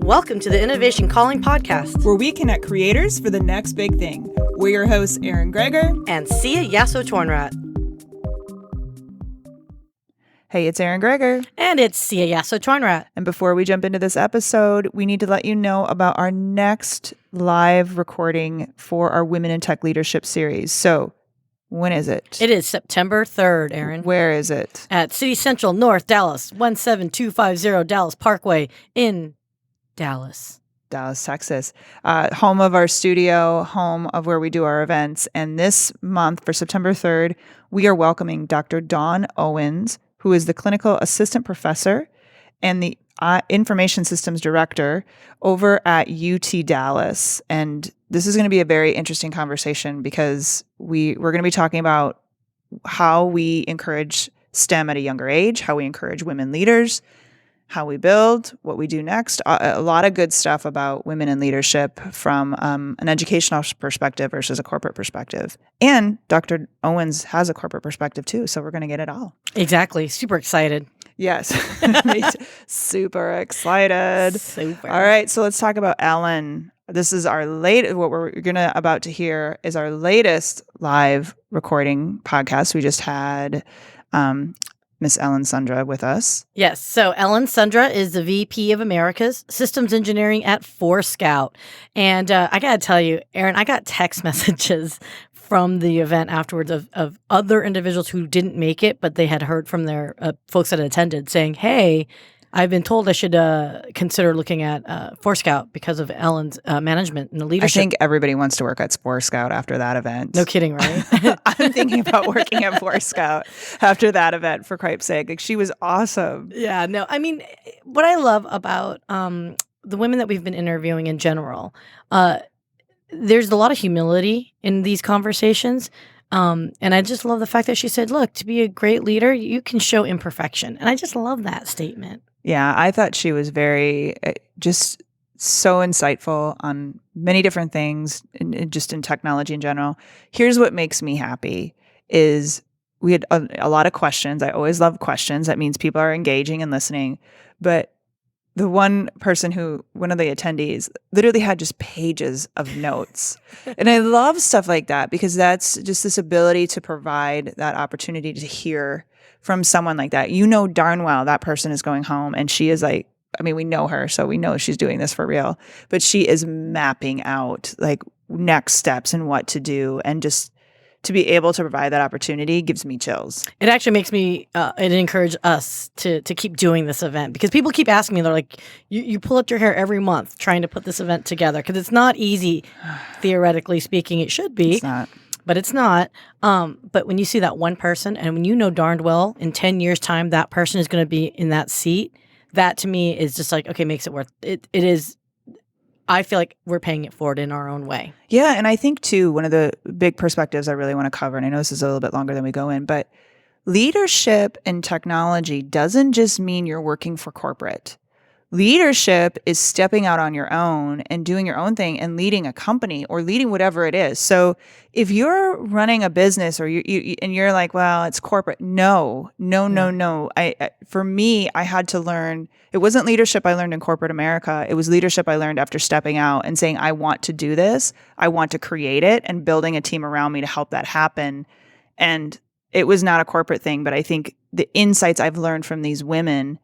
Welcome to the Innovation Calling Podcast, where we connect creators for the next big thing. We're your hosts, Aaron Greger and Sia Yasso-Tornrat. Hey, it's Aaron Greger. And it's Sia Yasso-Tornrat. And before we jump into this episode, we need to let you know about our next live recording for our Women in Tech Leadership series. So, when is it? It is September 3rd, Aaron. Where is it? At City Central North Dallas, 17250 Dallas Parkway in Dallas, Texas. Home of our studio, home of where we do our events. And this month, for September 3rd, we are welcoming Dr. Dawn Owens, who is the clinical assistant professor and the information systems director over at UT Dallas. And this is going to be a very interesting conversation because we're going to be talking about how we encourage STEM at a younger age, how we encourage women leaders, how we build, what we do next. A lot of good stuff about women in leadership from an educational perspective versus a corporate perspective. And Dr. Owens has a corporate perspective too, so we're going to get it all. Exactly. Super excited. Yes. Super excited. Super. All right, so let's talk about Ellen. This is our what we're about to hear is our latest live recording podcast. We just had Miss Ellen Sundra with us. Yes. So Ellen Sundra is the VP of Americas Systems Engineering at Forescout. And I got to tell you, Aaron, I got text messages from the event afterwards of other individuals who didn't make it, but they had heard from their folks that attended saying, hey, I've been told I should consider looking at Forescout because of Ellen's management and leadership. I think everybody wants to work at Forescout after that event. No kidding, right? I'm thinking about working at Forescout after that event, for Christ's sake. Like, she was awesome. Yeah, no, I mean, what I love about the women that we've been interviewing in general, there's a lot of humility in these conversations. And I just love the fact that she said, look, to be a great leader, you can show imperfection. And I just love that statement. Yeah, I thought she was very, just so insightful on many different things, and just in technology in general. Here's what makes me happy is we had a lot of questions. I always love questions. That means people are engaging and listening. But the one of the attendees literally had just pages of notes. And I love stuff like that because that's just this ability to provide that opportunity to hear from someone like that. You know darn well that person is going home and she is like, I mean, we know her, so we know she's doing this for real, but she is mapping out like next steps and what to do. And just to be able to provide that opportunity gives me chills. It actually makes me, it encourage us to keep doing this event because people keep asking me, they're like, you pull up your hair every month trying to put this event together because it's not easy, theoretically speaking. It should be. It's not. But it's not. But when you see that one person and when you know darned well in 10 years' time that person is going to be in that seat, that to me is just like, okay, makes it worth it. It is. I feel like we're paying it forward in our own way. Yeah. And I think, too, one of the big perspectives I really want to cover, and I know this is a little bit longer than we go in, but leadership in technology doesn't just mean you're working for corporate. Leadership is stepping out on your own and doing your own thing and leading a company or leading whatever it is. So if you're running a business or you're like, well, it's corporate. No. For me, I had to learn. It wasn't leadership I learned in corporate America. It was leadership I learned after stepping out and saying, I want to do this. I want to create it, and building a team around me to help that happen. And it was not a corporate thing, but I think the insights I've learned from these women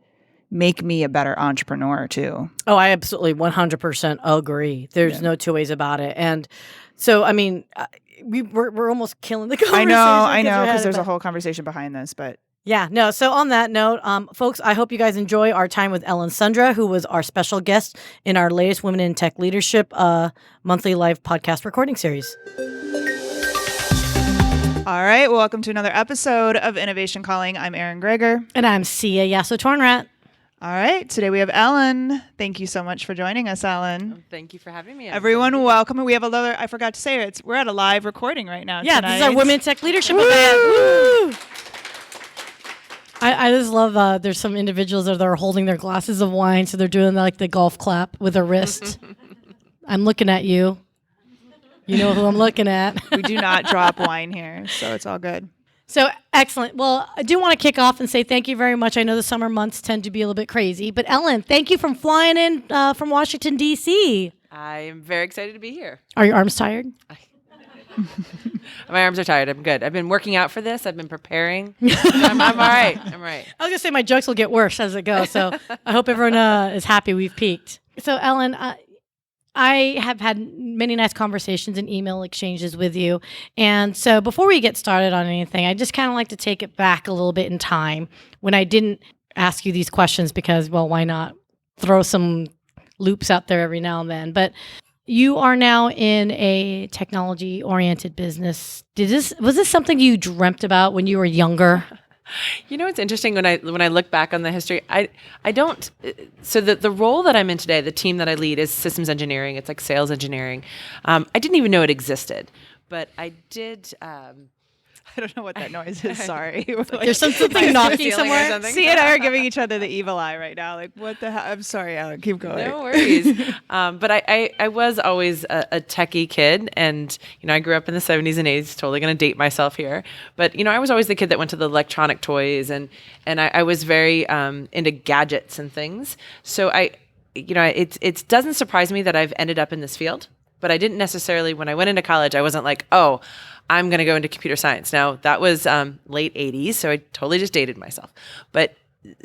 make me a better entrepreneur too. Oh, I absolutely 100% agree. There's no two ways about it. And so, I mean, we're almost killing the conversation. I know, because there's a whole conversation behind this, but yeah, no. So on that note, folks, I hope you guys enjoy our time with Ellen Sundra, who was our special guest in our latest Women in Tech Leadership monthly live podcast recording series. All right, welcome to another episode of Innovation Calling. I'm Aaron Greger. And I'm Sia Yasso-Tornrat. All right, today we have Ellen. Thank you so much for joining us, Ellen. Thank you for having me. Everyone, welcome. We have I forgot to say it. We're at a live recording right now. Yeah, tonight. This is our Women in Tech Leadership event. Woo! I just love there's some individuals that are holding their glasses of wine, so they're doing like the golf clap with their wrist. I'm looking at you. You know who I'm looking at. We do not drop wine here, so it's all good. So excellent. Well, I do want to kick off and say thank you very much. I know the summer months tend to be a little bit crazy, but Ellen, thank you from flying in from Washington, D.C. I am very excited to be here. Are your arms tired? My arms are tired. I'm good. I've been working out for this. I've been preparing. I'm all right. I'm all right. I was going to say my jokes will get worse as it goes, so I hope everyone is happy we've peaked. So, Ellen, I have had many nice conversations and email exchanges with you. And so before we get started on anything, I just kind of like to take it back a little bit in time when I didn't ask you these questions because, well, why not throw some loops out there every now and then? But you are now in a technology-oriented business. Was this something you dreamt about when you were younger? You know, it's interesting when I look back on the history, I don't, so the role that I'm in today, the team that I lead is systems engineering. It's like sales engineering. I didn't even know it existed, but I did. I don't know what that noise is. Sorry. There's something knocking somewhere. C and I are giving each other the evil eye right now. Like, what the hell? I'm sorry, Alan. Keep going. No worries. But I was always a techie kid. And, I grew up in the 70s and 80s. Totally going to date myself here. But, I was always the kid that went to the electronic toys. And I was very into gadgets and things. So it doesn't surprise me that I've ended up in this field. But I didn't necessarily, when I went into college, I wasn't like, oh, I'm going to go into computer science. Now, that was late 80s, so I totally just dated myself. But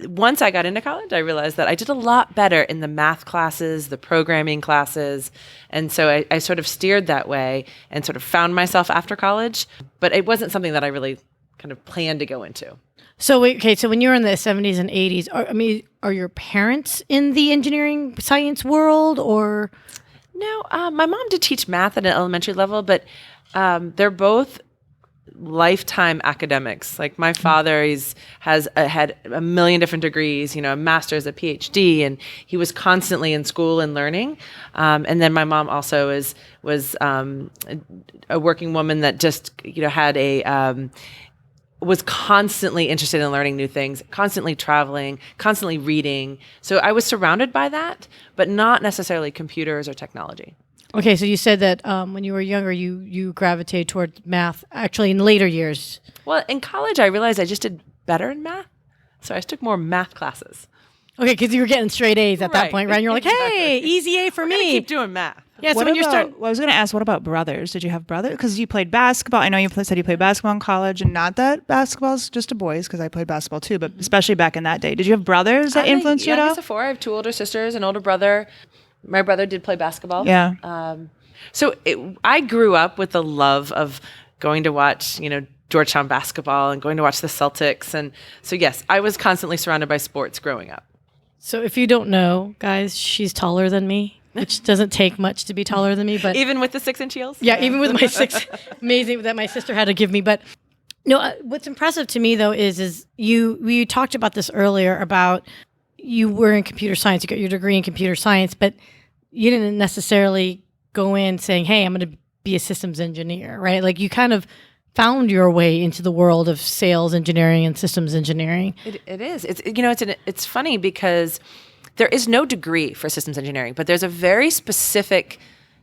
once I got into college, I realized that I did a lot better in the math classes, the programming classes. And so I sort of steered that way and sort of found myself after college. But it wasn't something that I really kind of planned to go into. So when you were in the 70s and 80s, are your parents in the engineering science world or? No, my mom did teach math at an elementary level, but they're both lifetime academics. Like my father, has had a million different degrees, a master's, a PhD, and he was constantly in school and learning. And then my mom also was a working woman that just had was constantly interested in learning new things, constantly traveling, constantly reading. So I was surrounded by that, but not necessarily computers or technology. Okay, so you said that when you were younger, you gravitated toward math, actually in later years. Well, in college, I realized I just did better in math. So I just took more math classes. Okay, because you were getting straight A's at that point, right? And you're like, hey, easy A for me. Keep doing math. Yeah, so when you start... Well, I was going to ask, what about brothers? Did you have brothers? Because you played basketball. I know you said you played basketball in college, and not that basketball's just a boys, because I played basketball too, but especially back in that day. Did you have brothers that influenced you at all? I guess four. I have two older sisters, an older brother. My brother did play basketball. Yeah. So I grew up with the love of going to watch, Georgetown basketball and going to watch the Celtics. And so, yes, I was constantly surrounded by sports growing up. So if you don't know, guys, she's taller than me. Which doesn't take much to be taller than me, but even with the 6-inch heels. Yeah, even with my 6, amazing that my sister had to give me. But no, what's impressive to me though is we talked about this earlier about you were in computer science, you got your degree in computer science, but you didn't necessarily go in saying, "Hey, I'm going to be a systems engineer," right? Like you kind of found your way into the world of sales engineering and systems engineering. It is. It's funny because there is no degree for systems engineering, but there's a very specific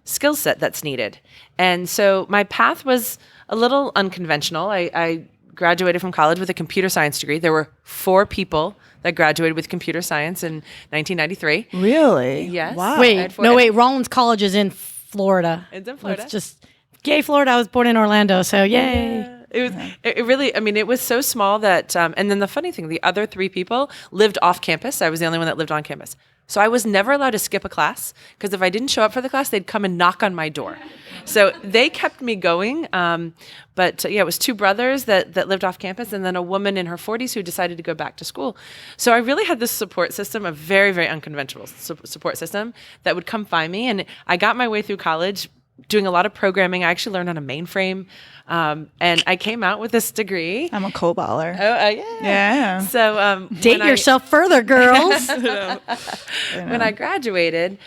skill set that's needed. And so my path was a little unconventional. I graduated from college with a computer science degree. There were 4 people that graduated with computer science in 1993. Really? Yes. Wow. Wait, Rollins College is in Florida. It's in Florida. It's just yay, Florida. I was born in Orlando, so yay. Yeah. It really, it was so small that, and then the funny thing, the other 3 people lived off campus. I was the only one that lived on campus. So I was never allowed to skip a class because if I didn't show up for the class, they'd come and knock on my door. So they kept me going. But it was 2 brothers that lived off campus and then a woman in her 40s who decided to go back to school. So I really had this support system, a very, very unconventional support system that would come find me. And I got my way through college doing a lot of programming. I actually learned on a mainframe. And I came out with this degree. I'm a COBOLer. Oh, yeah. Yeah. So date yourself further, girls. When I graduated,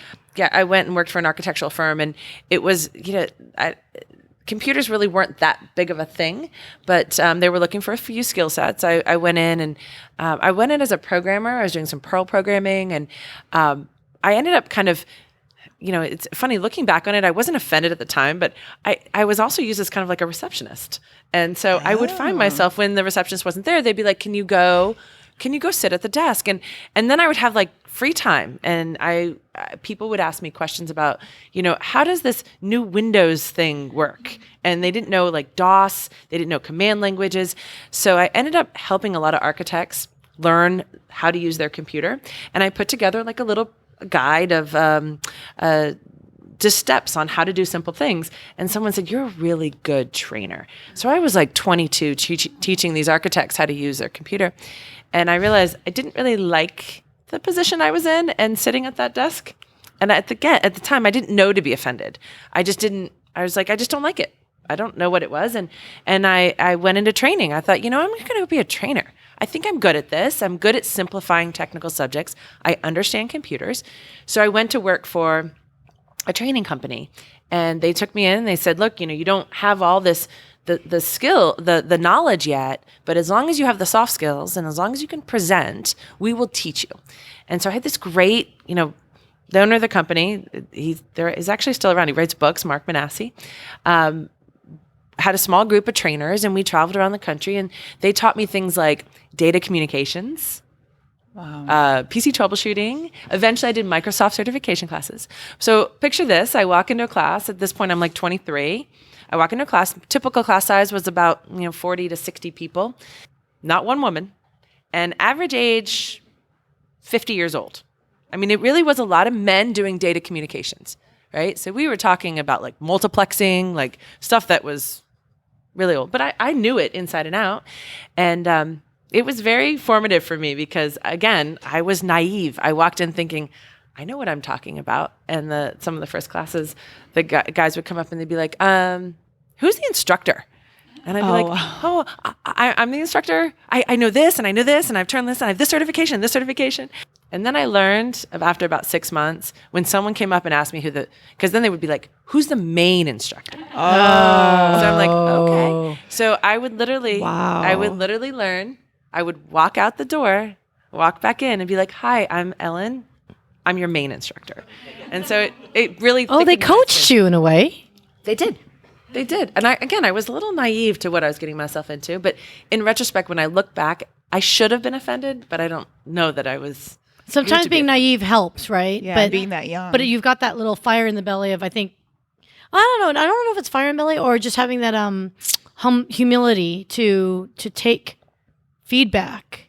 I went and worked for an architectural firm, and it was, computers really weren't that big of a thing, but they were looking for a few skill sets. I went in and I went in as a programmer. I was doing some Perl programming, and I ended up kind of it's funny looking back on it. I wasn't offended at the time, but I was also used as kind of like a receptionist. And so I would find myself when the receptionist wasn't there, they'd be like, can you go sit at the desk? And then I would have like free time. And people would ask me questions about, how does this new Windows thing work? And they didn't know like DOS, they didn't know command languages. So I ended up helping a lot of architects learn how to use their computer. And I put together like a little guide of just steps on how to do simple things. And someone said, you're a really good trainer. So I was like 22 teaching these architects how to use their computer. And I realized I didn't really like the position I was in and sitting at that desk. And at the time, I didn't know to be offended. I was like, I just don't like it. I don't know what it was. And I went into training. I thought, I'm going to go be a trainer. I think I'm good at this. I'm good at simplifying technical subjects. I understand computers. So I went to work for a training company, and they took me in and they said, look, you don't have all this, the skill, the knowledge yet, but as long as you have the soft skills and as long as you can present, we will teach you. And so I had this great, the owner of the company, he's actually still around. He writes books, Mark Manassi, had a small group of trainers, and we traveled around the country, and they taught me things like data communications, PC troubleshooting. Eventually, I did Microsoft certification classes. So picture this. I walk into a class. At this point, I'm like 23. I walk into a class. Typical class size was about 40 to 60 people. Not one woman. And average age, 50 years old. I mean, it really was a lot of men doing data communications, right? So we were talking about like multiplexing, like stuff that was really old. But I knew it inside and out. And it was very formative for me because, again, I was naive. I walked in thinking, I know what I'm talking about. And some of the first classes, the guys would come up and they'd be like, who's the instructor? And I'd be like, I'm the instructor. I know this and I know this and I've turned this and I have this certification and this certification. And then I learned after about 6 months when someone came up and asked me because then they would be like, who's the main instructor? So I'm like, okay. So I would literally learn. I would walk out the door, walk back in and be like, hi, I'm Ellen. I'm your main instructor. And so it really. Oh, they coached you in a way. They did. And I was a little naive to what I was getting myself into. But in retrospect, when I look back, I should have been offended, but I don't know that I was. Sometimes being naive helps, right? Yeah, but being that young. But you've got that little fire in the belly of, I think, I don't know if it's fire in the belly or just having that humility to take feedback.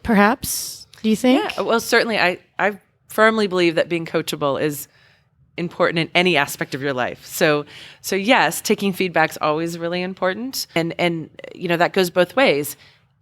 Perhaps, do you think? Yeah, well, certainly I firmly believe that being coachable is important in any aspect of your life. So yes, taking feedback is always really important. And that goes both ways.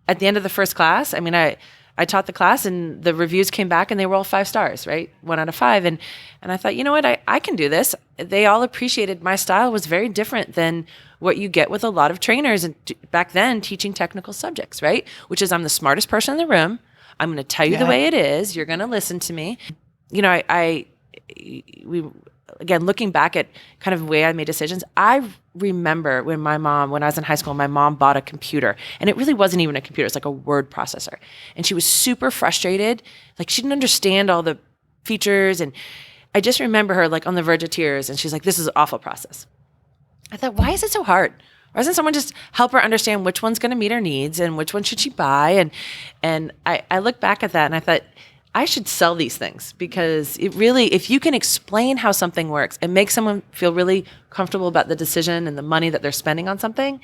At the end of the first class, I mean, I taught the class and the reviews came back and they were all 5 stars, right? 1 out of 5. And I thought, you know what, I can do this. They all appreciated my style was very different than what you get with a lot of trainers and back then teaching technical subjects, right? Which is I'm the smartest person in the room. I'm going to tell you the way it is. You're going to listen to me. Again, looking back at kind of the way I made decisions, I remember when I was in high school, my mom bought a computer and it really wasn't even a computer. It's like a word processor. And she was super frustrated. Like she didn't understand all the features. And I just remember her like on the verge of tears. And she's like, this is an awful process. I thought, why is it so hard? Why doesn't someone just help her understand which one's going to meet her needs and which one should she buy? And I look back at that and I thought, I should sell these things because it really, if you can explain how something works and make someone feel really comfortable about the decision and the money that they're spending on something.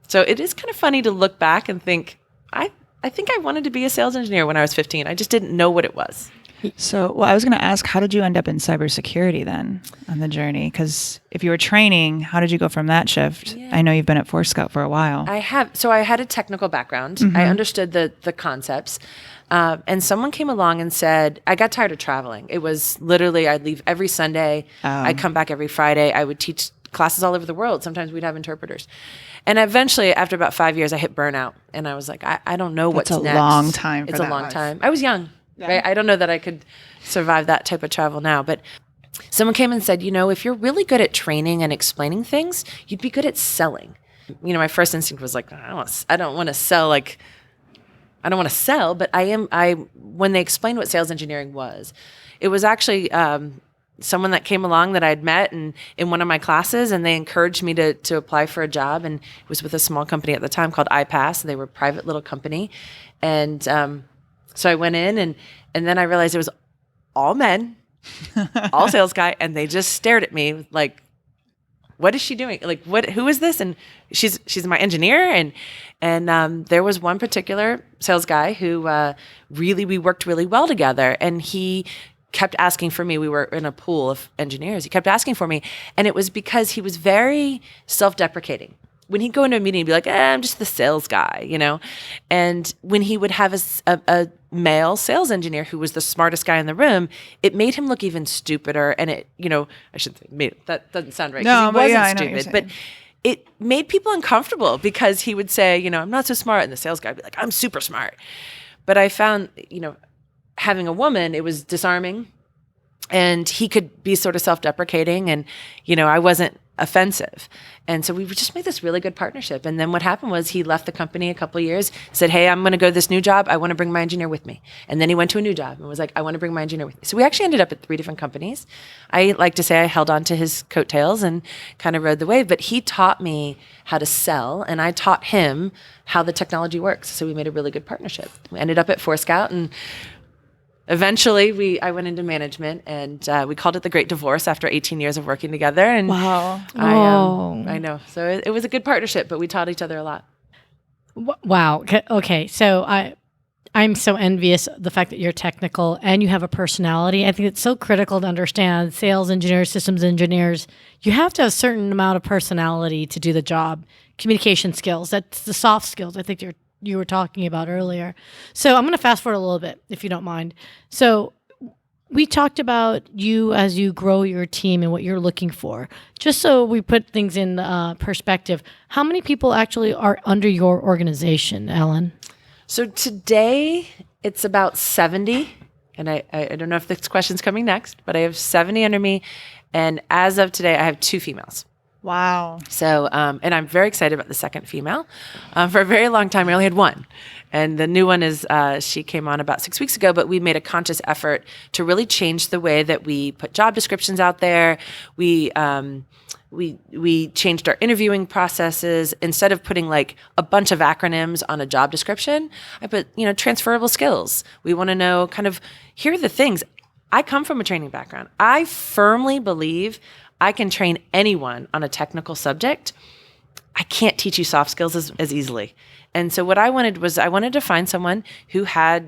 So it is kind of funny to look back and think, I think I wanted to be a sales engineer when I was 15. I just didn't know what it was. So, I was going to ask, how did you end up in cybersecurity then on the journey? Because if you were training, how did you go from that shift? Yeah. I know you've been at Forescout for a while. I have. So I had a technical background. Mm-hmm. I understood the concepts. And someone came along and said, I got tired of traveling. It was literally, I'd leave every Sunday. I'd come back every Friday. I would teach classes all over the world. Sometimes we'd have interpreters. And eventually, after about 5 years, I hit burnout. And I was like, I don't know what's next. It's a long time for It's that a long life. time. I was young. Yeah. Right? I don't know that I could survive that type of travel now. But someone came and said, if you're really good at training and explaining things, you'd be good at selling. My first instinct was like, I don't want to sell but when they explained what sales engineering was, it was actually someone that came along that I'd met and in one of my classes, and they encouraged me to apply for a job. And it was with a small company at the time called iPass. They were a private little company. And so I went in, and then I realized it was all men, all sales guy, and they just stared at me like, what is she doing? Like, who is this? And she's my engineer. And there was one particular sales guy who we worked really well together. And he kept asking for me. We were in a pool of engineers. He kept asking for me. And it was because he was very self-deprecating. When he'd go into a meeting, he'd be like, I'm just the sales guy, And when he would have a male sales engineer who was the smartest guy in the room, it made him look even stupider. And I shouldn't say, that doesn't sound right. No, he but wasn't I know what you're stupid. But it made people uncomfortable because he would say, I'm not so smart. And the sales guy would be like, I'm super smart. But I found, having a woman, it was disarming. And he could be sort of self-deprecating, and, I wasn't offensive. And so we just made this really good partnership. And then what happened was he left the company a couple of years, said, hey, I'm going to go to this new job. I want to bring my engineer with me. And then he went to a new job and was like, I want to bring my engineer with me. So we actually ended up at 3 different companies. I like to say I held on to his coattails and kind of rode the wave, but he taught me how to sell, and I taught him how the technology works. So we made a really good partnership. We ended up at Forescout, and eventually, I went into management, and we called it the Great Divorce after 18 years of working together. And Wow. I know. So it was a good partnership, but we taught each other a lot. Wow. Okay. So I'm so envious of the fact that you're technical and you have a personality. I think it's so critical to understand sales engineers, systems engineers. You have to have a certain amount of personality to do the job. Communication skills. That's the soft skills. I think you were talking about earlier. So I'm going to fast forward a little bit, if you don't mind. So we talked about you as you grow your team and what you're looking for. Just so we put things in perspective, how many people actually are under your organization, Ellen? So today, it's about 70. And I don't know if this question's coming next, but I have 70 under me. And as of today, I have 2 females. Wow. So, and I'm very excited about the second female. For a very long time, I only had one. And the new one is, she came on about 6 weeks ago, but we made a conscious effort to really change the way that we put job descriptions out there. We changed our interviewing processes. Instead of putting like a bunch of acronyms on a job description, I put, transferable skills. We want to know kind of, here are the things. I come from a training background. I firmly believe I can train anyone on a technical subject. I can't teach you soft skills as easily. And so what I wanted to find someone who has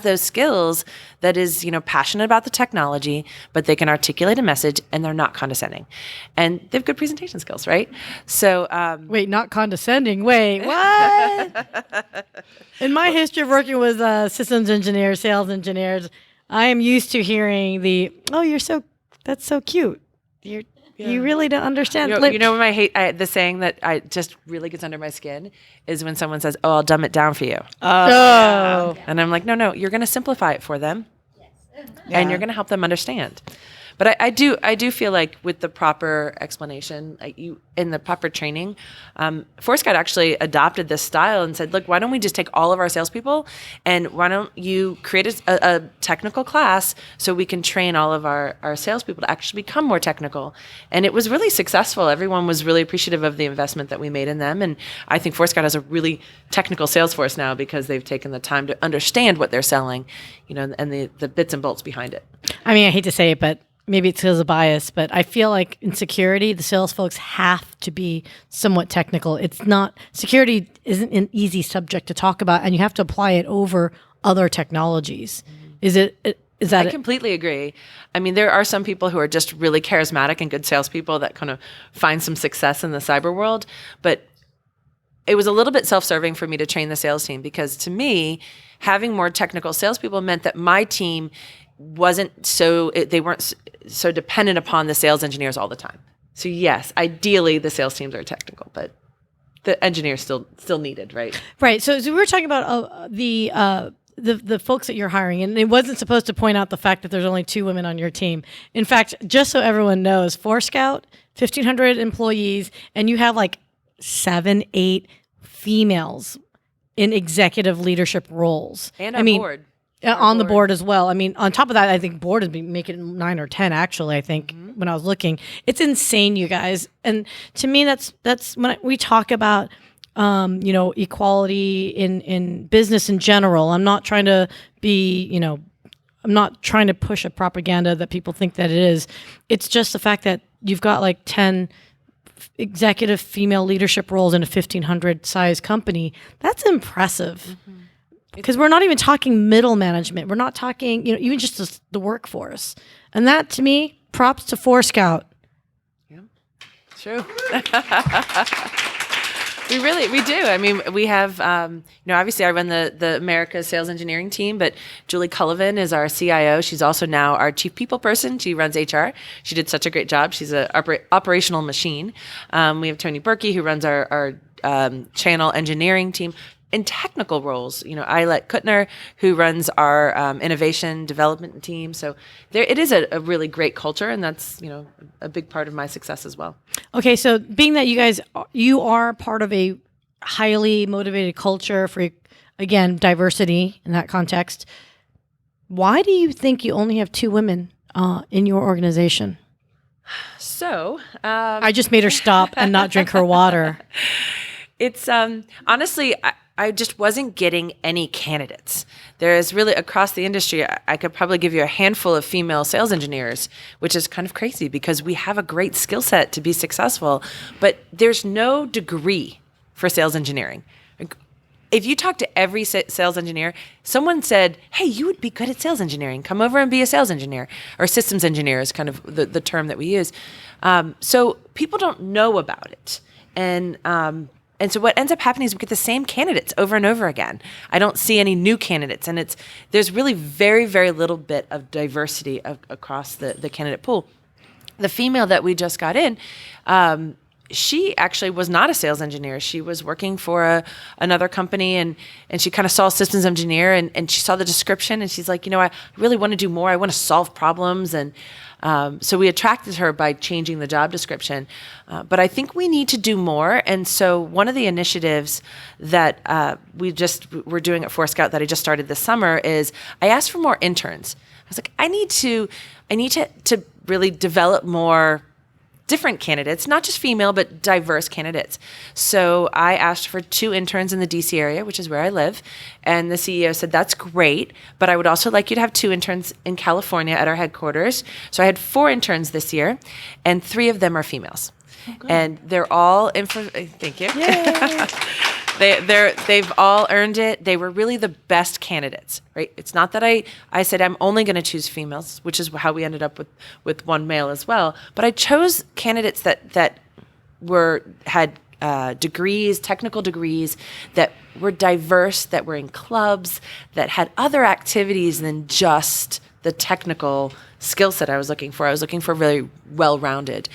those skills, that is, passionate about the technology, but they can articulate a message and they're not condescending. And they have good presentation skills, right? So wait, not condescending. Wait, what? In my history of working with systems engineers, sales engineers, I am used to hearing that's so cute. You really don't understand. The saying that I just really gets under my skin is when someone says, "Oh, I'll dumb it down for you." Oh. And I'm like, no, you're going to simplify it for them, Yeah. and you're going to help them understand. But I do feel like with the proper explanation, in the proper training, Forescout actually adopted this style and said, look, why don't we just take all of our salespeople, and why don't you create a technical class so we can train all of our salespeople to actually become more technical. And it was really successful. Everyone was really appreciative of the investment that we made in them. And I think Forescout has a really technical sales force now because they've taken the time to understand what they're selling, and the bits and bolts behind it. I mean, I hate to say it, but maybe it's because of bias, but I feel like in security, the sales folks have to be somewhat technical. Security isn't an easy subject to talk about, and you have to apply it over other technologies. I completely agree. I mean, there are some people who are just really charismatic and good salespeople that kind of find some success in the cyber world, but it was a little bit self-serving for me to train the sales team, because to me, having more technical salespeople meant that my team they weren't so dependent upon the sales engineers all the time. So yes, ideally the sales teams are technical, but the engineers still needed, right? Right. So we were talking about the folks that you're hiring, and it wasn't supposed to point out the fact that there's only 2 women on your team. In fact, just so everyone knows, Forescout, 1,500 employees, and you have like 7-8 females in executive leadership roles. And our board. on the board as well. I mean, on top of that, I think board would be making 9 or 10 actually, I think, when I was looking. It's insane, you guys. And to me, that's when we talk about equality in business in general. I'm not trying to be, I'm not trying to push a propaganda that people think that it is. It's just the fact that you've got like 10 executive female leadership roles in a 1,500 size company. That's impressive. Because we're not even talking middle management. We're not talking, even just the workforce. And that, to me, props to Forescout. Yeah, true. We do. I mean, we have, obviously I run the America sales engineering team, but Julie Cullivan is our CIO. She's also now our chief people person. She runs HR. She did such a great job. She's an operational machine. We have Tony Berkey, who runs our channel engineering team. In technical roles, Ayelet Kuttner, who runs our innovation development team. So it is a really great culture, and that's a big part of my success as well. Okay, so being that you are part of a highly motivated culture for, again, diversity in that context, why do you think you only have 2 women in your organization? So I just made her stop and not drink her water. It's honestly, I just wasn't getting any candidates. There is really, across the industry, I could probably give you a handful of female sales engineers, which is kind of crazy because we have a great skill set to be successful, but there's no degree for sales engineering. If you talk to every sales engineer, someone said, hey, you would be good at sales engineering. Come over and be a sales engineer. Or systems engineer is kind of the term that we use. So people don't know about it. And so what ends up happening is we get the same candidates over and over again. I don't see any new candidates. And there's really very, very little bit of diversity across the candidate pool. The female that we just got in, she actually was not a sales engineer. She was working for another company, and she kind of saw systems engineer, and she saw the description, and she's like, I really want to do more. I want to solve problems. And so we attracted her by changing the job description. But I think we need to do more. And so one of the initiatives that we're doing at Forescout that I just started this summer is I asked for more interns. I was like, I need to really develop more different candidates, not just female, but diverse candidates. So I asked for 2 interns in the DC area, which is where I live. And the CEO said, that's great, but I would also like you to have 2 interns in California at our headquarters. So I had 4 interns this year, and 3 of them are females. Oh, and they're all thank you. They've all earned it. They were really the best candidates, right? It's not that I said I'm only going to choose females, which is how we ended up with 1 male as well. But I chose candidates that had degrees, technical degrees, that were diverse, that were in clubs, that had other activities than just the technical skill set I was looking for. I was looking for really well-rounded.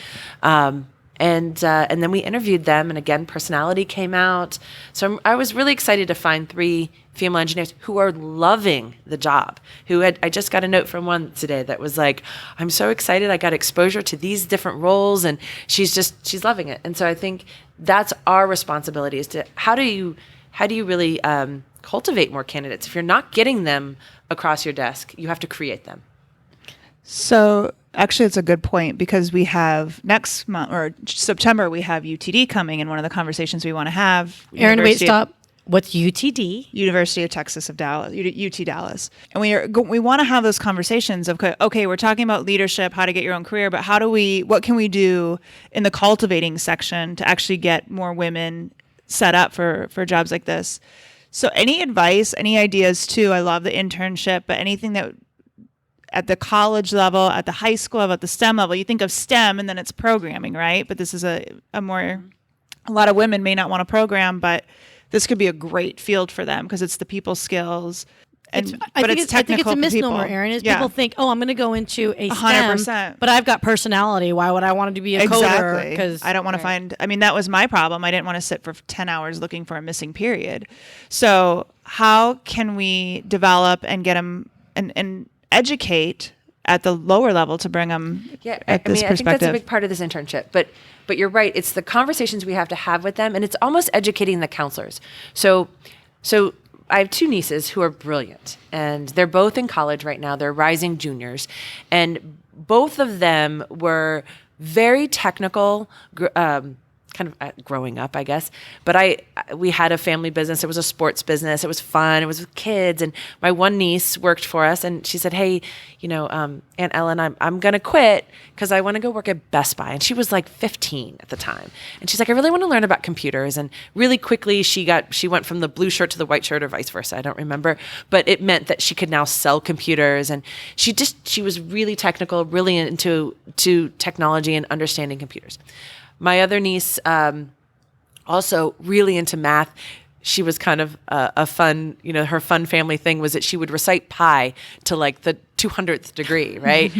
And then we interviewed them, and again, personality came out. So I was really excited to find 3 female engineers who are loving the job. I just got a note from one today that was like, I'm so excited. I got exposure to these different roles, and she's loving it. And so I think that's our responsibility, is to how do you really cultivate more candidates? If you're not getting them across your desk, you have to create them. So actually, it's a good point, because we have next month or September, we have UTD coming, and one of the conversations we want to have. Erin, wait, stop. What's UTD? University of Texas of Dallas, UT Dallas. And we want to have those conversations of, okay, we're talking about leadership, how to get your own career, but what can we do in the cultivating section to actually get more women set up for jobs like this? So any advice, any ideas too? I love the internship, but anything that at the college level, at the high school level, at the STEM level, you think of STEM and then it's programming, right? But this is a lot of women may not want to program, but this could be a great field for them because it's the people skills. I think it's a misnomer, Erin. People think, I'm going to go into a STEM, 100%. But I've got personality. Why would I want to be a coder? Because I don't want to find. I mean, that was my problem. I didn't want to sit for 10 hours looking for a missing period. So how can we develop and get them and educate at the lower level to bring them at this perspective? I think that's a big part of this internship. But you're right. It's the conversations we have to have with them, and it's almost educating the counselors. So I have two nieces who are brilliant, and they're both in college right now. They're rising juniors, and both of them were very technical, kind of growing up, I guess. But we had a family business. It was a sports business. It was fun. It was with kids. And my one niece worked for us, and she said, "Hey, Aunt Ellen, I'm going to quit because I want to go work at Best Buy." And she was like 15 at the time. And she's like, "I really want to learn about computers." And really quickly, she went from the blue shirt to the white shirt, or vice versa. I don't remember. But it meant that she could now sell computers. And she was really technical, really into technology and understanding computers. My other niece, also really into math. She was kind of a fun, her fun family thing was that she would recite pi to like the 200th degree, right?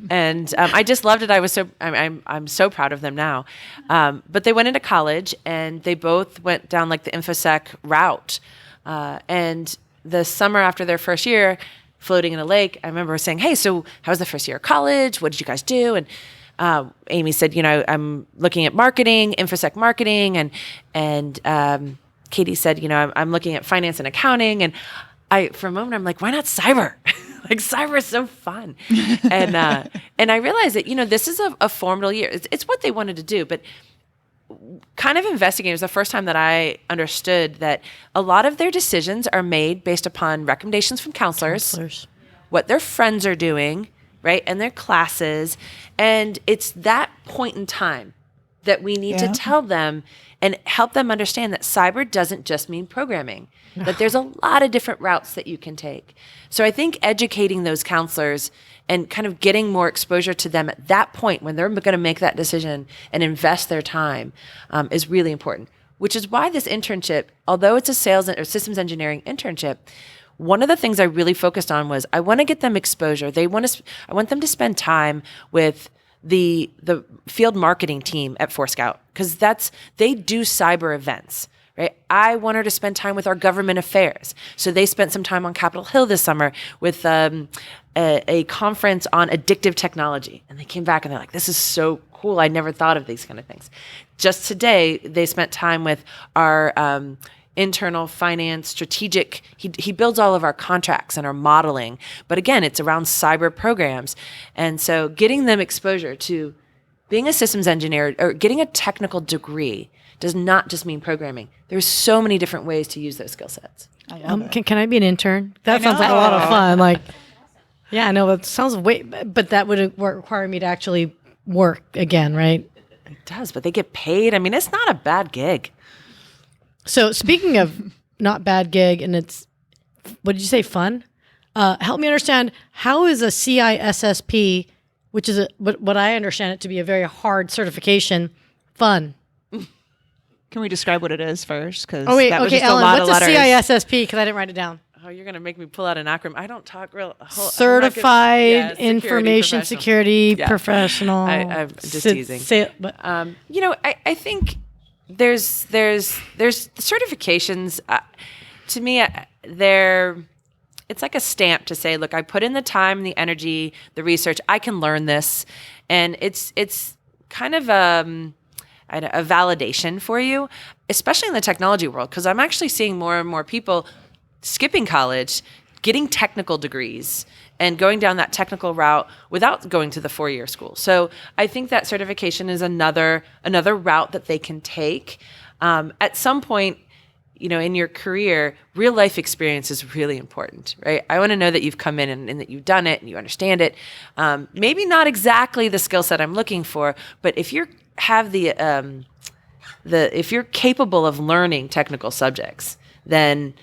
And I just loved it. I'm so proud of them now. But they went into college, and they both went down like the InfoSec route. And the summer after their first year, floating in a lake, I remember saying, "Hey, so how was the first year of college? What did you guys do?" And Amy said, "I'm looking at marketing, InfoSec marketing," and Katie said, I'm looking at finance and accounting." And for a moment, I'm like, "Why not cyber?" Like, cyber is so fun. And I realized that, this is a formidable year. It's what they wanted to do, but kind of investigating, it was the first time that I understood that a lot of their decisions are made based upon recommendations from counselors. What their friends are doing, right, and their classes. And it's that point in time that we need to tell them and help them understand that cyber doesn't just mean programming, that there's a lot of different routes that you can take. So I think educating those counselors and kind of getting more exposure to them at that point when they're going to make that decision and invest their time is really important, which is why this internship, although it's a sales or systems engineering internship, one of the things I really focused on was I want to get them exposure. I want them to spend time with the field marketing team at Forescout, because they do cyber events, right? I want her to spend time with our government affairs. So they spent some time on Capitol Hill this summer with a conference on addictive technology. And they came back and they're like, "This is so cool. I never thought of these kind of things." Just today, they spent time with our internal finance strategic. He builds all of our contracts and our modeling. But again, it's around cyber programs. And so getting them exposure to being a systems engineer or getting a technical degree does not just mean programming. There's so many different ways to use those skill sets. Can I be an intern? That sounds like a lot of fun. Like, yeah, I know it sounds but that would require me to actually work again, right? It does, but they get paid. I mean, it's not a bad gig. So speaking of not bad gig, and it's, what did you say, fun? Help me understand, how is a CISSP, which is what I understand it to be a very hard certification, fun? Can we describe what it is first? Because that was just Ellen, what's a CISSP? Because I didn't write it down. Oh, you're going to make me pull out an acronym. I don't talk real... Certified Information Security Professional. I'm just teasing. I think there's certifications. To me, it's like a stamp to say, look, I put in the time, the energy, the research. I can learn this. And it's kind of a validation for you, especially in the technology world, because I'm actually seeing more and more people skipping college, getting technical degrees, and going down that technical route without going to the 4-year school. So I think that certification is another route that they can take. At some point, in your career, real life experience is really important, right? I want to know that you've come in and that you've done it and you understand it. Maybe not exactly the skill set I'm looking for, but if you have if you're capable of learning technical subjects, then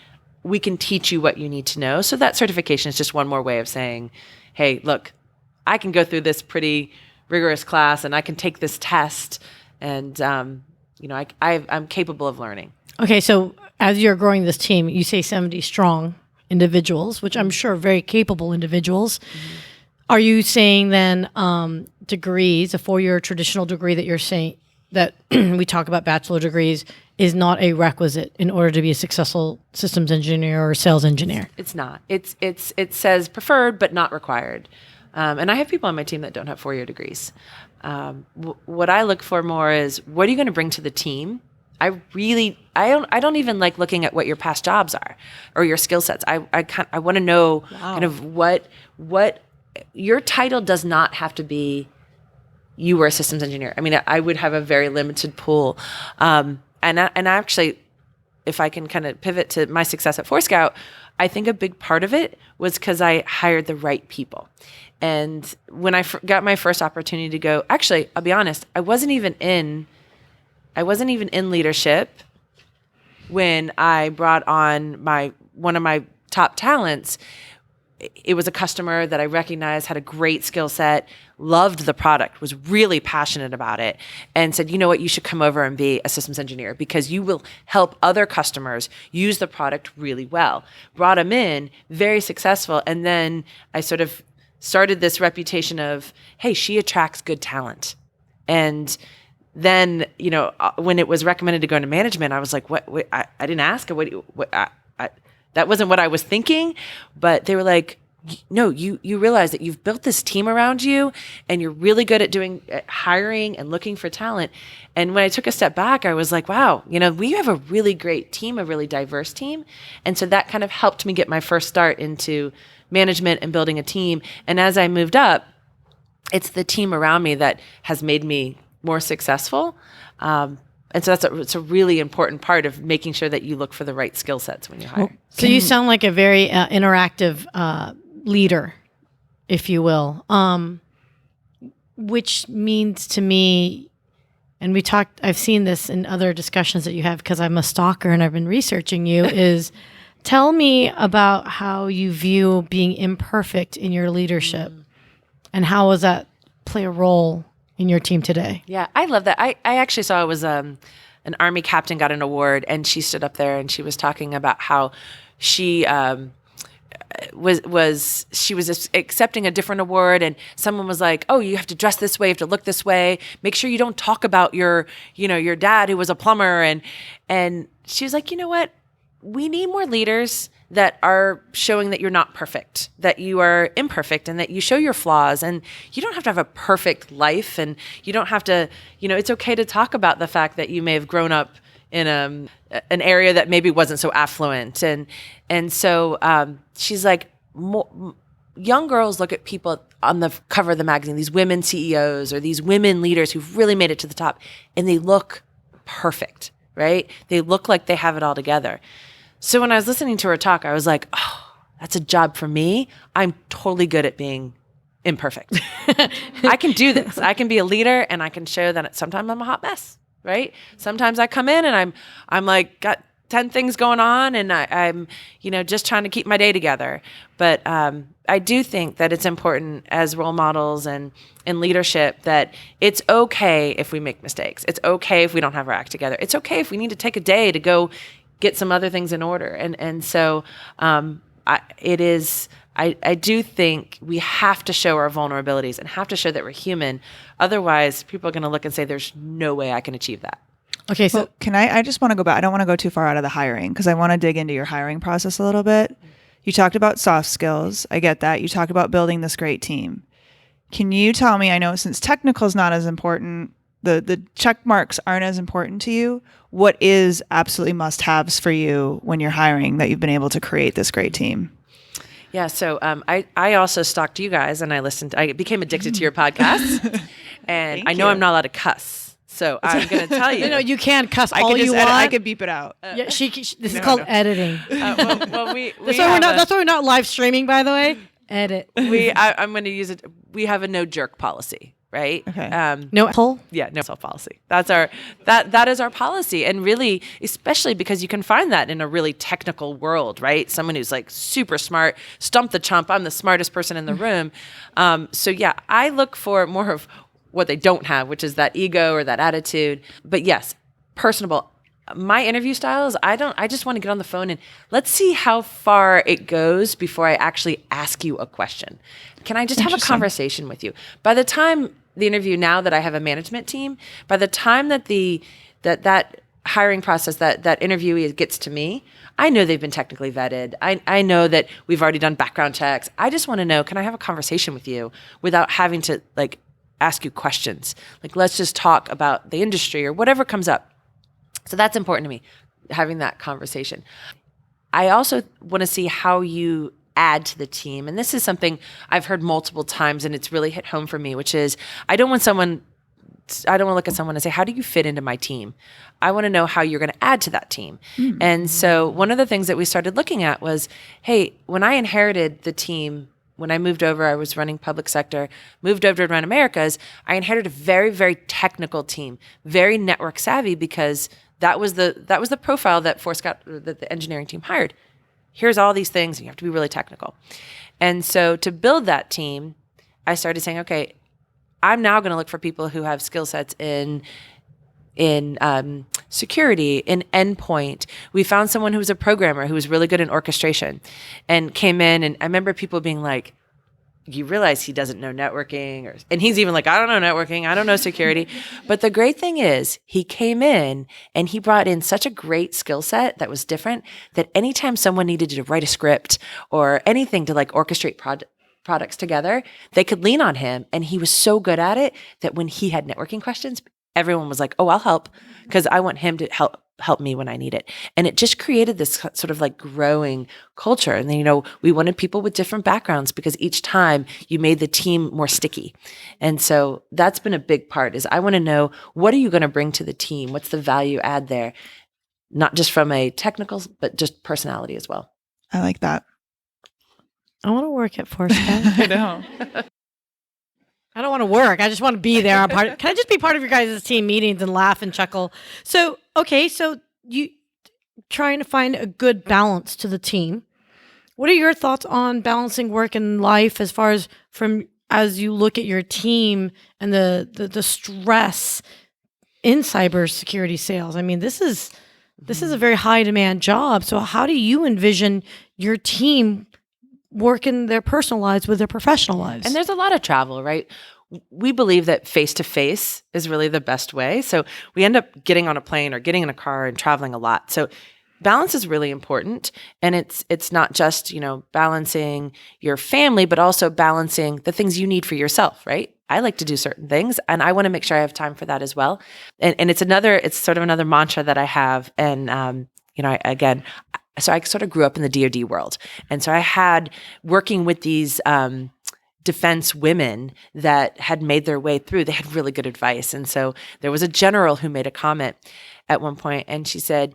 we can teach you what you need to know. So that certification is just one more way of saying, hey, look, I can go through this pretty rigorous class and I can take this test and, I'm capable of learning. Okay, so as you're growing this team, you say 70 strong individuals, which I'm sure are very capable individuals. Mm-hmm. Are you saying then degrees, a 4-year traditional degree that you're saying that we talk about bachelor degrees is not a requisite in order to be a successful systems engineer or sales engineer? It's not. It says preferred but not required. And I have people on my team that don't have 4-year degrees. What I look for more is, what are you going to bring to the team I don't even like looking at what your past jobs are or your skill sets. I want to know kind of what your title does not have to be. You were a systems engineer. I mean, I would have a very limited pool. And actually, if I can kind of pivot to my success at Forescout, I think a big part of it was because I hired the right people. And when I got my first opportunity to go, actually, I'll be honest, I wasn't even in leadership when I brought on one of my top talents. It was a customer that I recognized had a great skill set, loved the product, was really passionate about it, and said, you know what, you should come over and be a systems engineer because you will help other customers use the product really well. Brought him in, very successful, and then I sort of started this reputation of, hey, she attracts good talent. And then, when it was recommended to go into management, I was like, what? I didn't ask her, that wasn't what I was thinking, but they were like, no, you realize that you've built this team around you and you're really good at hiring and looking for talent. And when I took a step back, I was like, wow, we have a really great team, a really diverse team. And so that kind of helped me get my first start into management and building a team. And as I moved up, it's the team around me that has made me more successful. And so it's a really important part of making sure that you look for the right skill sets when you hire. So you sound like a very interactive leader, if you will, which means to me, and I've seen this in other discussions that you have because I'm a stalker and I've been researching you, is tell me about how you view being imperfect in your leadership and how does that play a role in your team today? Yeah, I love that. I actually saw it was an Army captain got an award, and she stood up there and she was talking about how she was accepting a different award, and someone was like, "Oh, you have to dress this way, you have to look this way. Make sure you don't talk about your dad who was a plumber." And she was like, "You know what? We need more leaders that are showing that you're not perfect, that you are imperfect, and that you show your flaws. And you don't have to have a perfect life, and you don't have to, it's okay to talk about the fact that you may have grown up in an area that maybe wasn't so affluent." And so she's like, young girls look at people on the cover of the magazine, these women CEOs or these women leaders who've really made it to the top, and they look perfect, right? They look like they have it all together. So when I was listening to her talk, I was like, oh, that's a job for me. I'm totally good at being imperfect. I can do this. I can be a leader, and I can show that sometimes I'm a hot mess, right? Sometimes I come in and I'm like, got 10 things going on, and I'm just trying to keep my day together. But I do think that it's important as role models and in leadership that it's okay if we make mistakes. It's okay if we don't have our act together. It's okay if we need to take a day to go get some other things in order. And so I do think we have to show our vulnerabilities and have to show that we're human. Otherwise, people are going to look and say, there's no way I can achieve that. Okay, so can I just want to go back. I don't want to go too far out of the hiring because I want to dig into your hiring process a little bit. You talked about soft skills. I get that. You talked about building this great team. Can you tell me, I know since technical is not as important, the check marks aren't as important to you, what is absolutely must-haves for you when you're hiring that you've been able to create this great team? Yeah, so I also stalked you guys, and I became addicted to your podcast, and I know I'm not allowed to cuss, so I'm going to tell you. No, you can cuss all you want. I can beep it out. Yeah, this is called editing. That's why we're not live streaming, by the way. Edit. I'm going to use it. We have a no jerk policy. Right? Okay. No pull? Yeah, no self policy. That is our policy. And really, especially because you can find that in a really technical world, right? Someone who's like super smart, stump the chump, I'm the smartest person in the room. So yeah, I look for more of what they don't have, which is that ego or that attitude. But yes, personable. My interview style is I just want to get on the phone and let's see how far it goes before I actually ask you a question. Can I just have a conversation with you? By the time the interview, now that I have a management team, by the time that that hiring process, that interviewee gets to me, I know they've been technically vetted. I know that we've already done background checks. I just want to know, can I have a conversation with you without having to ask you questions? Let's just talk about the industry or whatever comes up. So that's important to me, having that conversation. I also want to see how you add to the team. And this is something I've heard multiple times, and it's really hit home for me, which is I don't want to look at someone and say, how do you fit into my team? I want to know how you're going to add to that team. And so one of the things that we started looking at was, hey, when I inherited the team, when I moved over, I was running public sector, moved over to run Americas, I inherited a very, very technical team, very network savvy, because that was the profile that Forescout, that the engineering team hired. Here's all these things, and you have to be really technical. And so to build that team, I started saying, okay, I'm now going to look for people who have skill sets in security, in endpoint. We found someone who was a programmer who was really good in orchestration and came in. And I remember people being like, you realize he doesn't know networking, and he's even like, I don't know networking, I don't know security. But the great thing is he came in and he brought in such a great skill set that was different, that anytime someone needed to write a script or anything to like orchestrate products together, they could lean on him. And he was so good at it that when he had networking questions, everyone was like, oh, I'll help, because I want him to help me when I need it. And it just created this sort of like growing culture. And then, we wanted people with different backgrounds, because each time you made the team more sticky. And so that's been a big part, is I want to know, what are you going to bring to the team? What's the value add there? Not just from a technical, but just personality as well. I like that. I want to work at Forescout. I know. I don't want to work. I just want to be there. Can I just be part of your guys' team meetings and laugh and chuckle? So you trying to find a good balance to the team. What are your thoughts on balancing work and life, as far as you look at your team and the stress in cybersecurity sales? I mean, this is a very high demand job. So how do you envision your team working their personal lives with their professional lives? And there's a lot of travel, right? We believe that face-to-face is really the best way. So we end up getting on a plane or getting in a car and traveling a lot. So balance is really important. And it's not just, balancing your family, but also balancing the things you need for yourself, right? I like to do certain things, and I want to make sure I have time for that as well. And it's sort of another mantra that I have. And, so I sort of grew up in the DoD world. And so I had working with these defense women that had made their way through. They had really good advice. And so there was a general who made a comment at one point, and she said,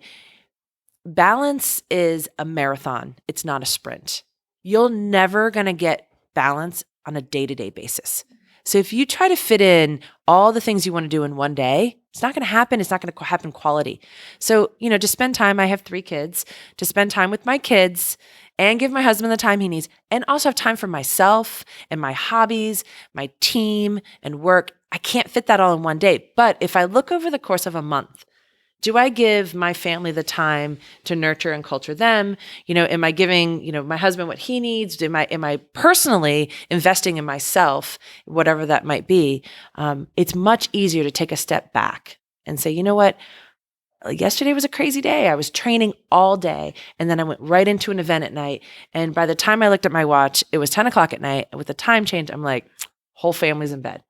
balance is a marathon. It's not a sprint. You're never going to get balance on a day-to-day basis. So if you try to fit in all the things you want to do in one day, it's not going to happen. It's not going to happen quality. So, to spend time, I have 3 kids, to spend time with my kids and give my husband the time he needs, and also have time for myself and my hobbies, my team and work. I can't fit that all in one day. But if I look over the course of a month, do I give my family the time to nurture and culture them? Am I giving, my husband what he needs? Am I personally investing in myself, whatever that might be? It's much easier to take a step back and say, you know what? Yesterday was a crazy day. I was training all day, and then I went right into an event at night. And by the time I looked at my watch, it was 10 o'clock at night. And with the time change, I'm like, whole family's in bed.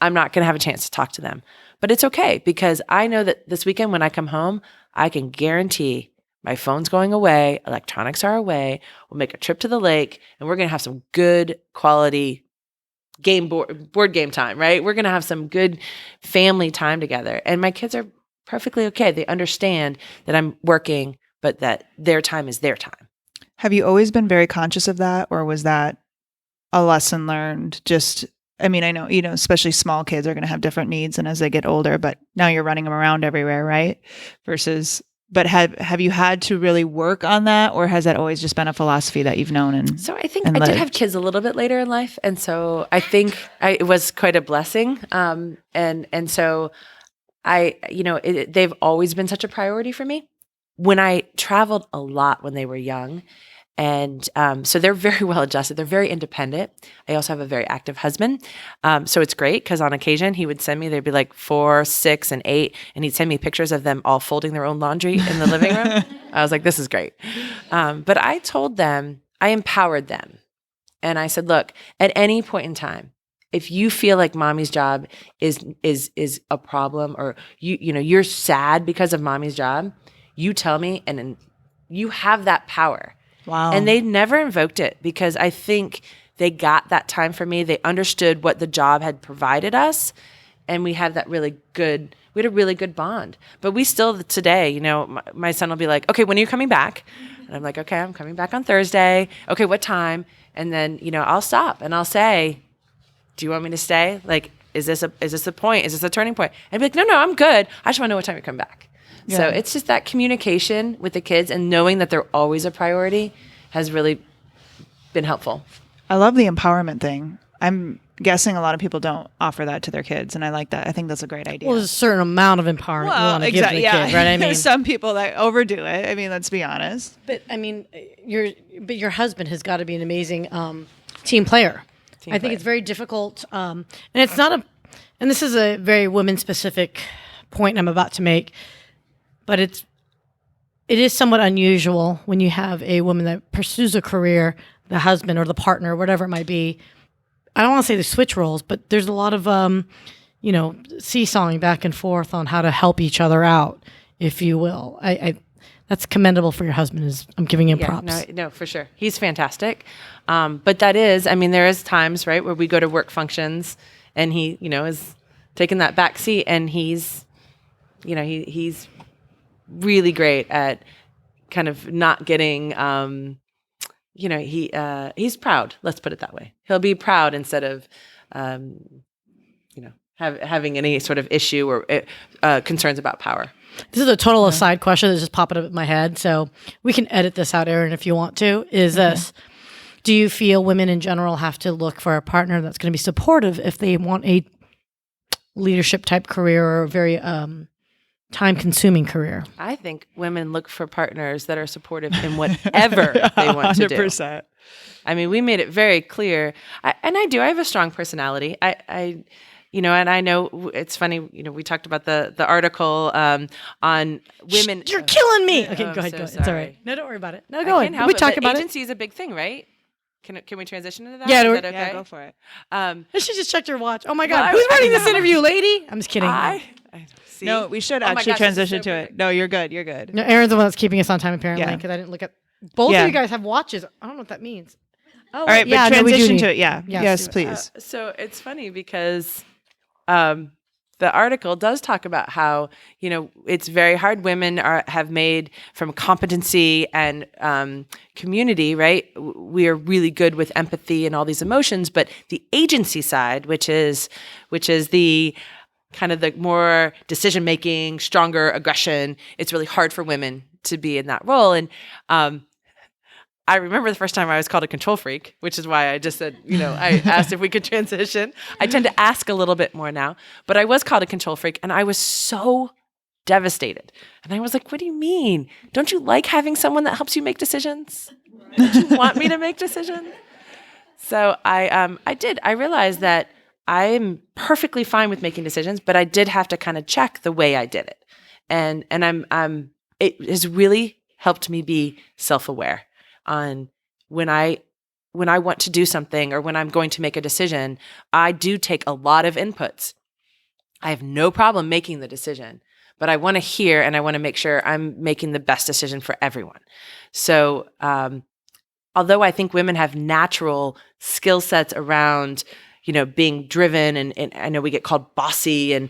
I'm not going to have a chance to talk to them. But it's okay, because I know that this weekend when I come home, I can guarantee my phone's going away, electronics are away, we'll make a trip to the lake, and we're going to have some good quality board game time, right? We're going to have some good family time together. And my kids are perfectly okay. They understand that I'm working, but that their time is their time. Have you always been very conscious of that, or was that a lesson learned? I know, especially small kids are going to have different needs, and as they get older, but now you're running them around everywhere, right? But have you had to really work on that, or has that always just been a philosophy that you've known? And so I think I did have kids a little bit later in life, and so I think it was quite a blessing. And so they've always been such a priority for me. When I traveled a lot when they were young. And so they're very well adjusted. They're very independent. I also have a very active husband. So it's great, because on occasion he would send me, they'd be like 4, 6, and 8, and he'd send me pictures of them all folding their own laundry in the living room. I was like, this is great. But I told them, I empowered them. And I said, look, at any point in time, if you feel like mommy's job is a problem, or you're sad because of mommy's job, you tell me, and then you have that power. Wow. And they never invoked it, because I think they got that time for me. They understood what the job had provided us, and we had a really good bond. But we still today, my son will be like, okay, when are you coming back? And I'm like, okay, I'm coming back on Thursday. Okay, what time? And then, I'll stop and I'll say, do you want me to stay? Like, is this a point? Is this a turning point? And I'd be like, no, I'm good. I just want to know what time you're coming back. Yeah. So it's just that communication with the kids and knowing that they're always a priority has really been helpful. I love the empowerment thing. I'm guessing a lot of people don't offer that to their kids, and I like that. I think that's a great idea. Well, there's a certain amount of empowerment you want to give the kid, right? I mean, there's some people that overdo it. I mean, let's be honest. But I mean, your husband has got to be an amazing team player. I think it's very difficult, and it's not and this is a very women-specific point I'm about to make, but it is somewhat unusual when you have a woman that pursues a career, the husband or the partner, whatever it might be. I don't want to say they switch roles, but there's a lot of, seesawing back and forth on how to help each other out, if you will. That's commendable for your husband. I'm giving him props. No, for sure. He's fantastic. But there is times, right, where we go to work functions and he, is taking that back seat, and he's really great at kind of not getting, he's proud. Let's put it that way. He'll be proud instead of, having any sort of issue or concerns about power. This is a total aside question that's just popping up in my head, so we can edit this out, Erin, if you want to. This: do you feel women in general have to look for a partner that's going to be supportive if they want a leadership type career or a very time-consuming career? I think women look for partners that are supportive in whatever they want to do. 100%. I mean, we made it very clear. I have a strong personality. And I know it's funny, we talked about the article on women. You're killing me. Okay, go ahead. It's all right. No, don't worry about it. No, go ahead. We talk about agency is a big thing, right? Can we transition into that? Yeah, is that okay? Yeah, go for it. She just checked your watch. Oh my God, who's writing this interview, lady? I'm just kidding. See? No, we should actually transition to it. No, you're good. You're good. No, Erin's the one that's keeping us on time, apparently, because I didn't look at. Both of you guys have watches. I don't know what that means. Oh, all right, but transition to it. Yeah. Yes, please. So it's funny because the article does talk about how, it's very hard. Women have made from competency and community, right? We are really good with empathy and all these emotions, but the agency side, which is the kind of the more decision-making, stronger aggression, it's really hard for women to be in that role. And I remember the first time I was called a control freak, which is why I just said, I asked if we could transition. I tend to ask a little bit more now, but I was called a control freak, and I was so devastated. And I was like, what do you mean? Don't you like having someone that helps you make decisions? Don't you want me to make decisions? So I did. I realized that I'm perfectly fine with making decisions, but I did have to kind of check the way I did it. And it has really helped me be self-aware on when I want to do something or when I'm going to make a decision. I do take a lot of inputs. I have no problem making the decision, but I want to hear and I want to make sure I'm making the best decision for everyone. So although I think women have natural skill sets around, being driven, and I know we get called bossy, and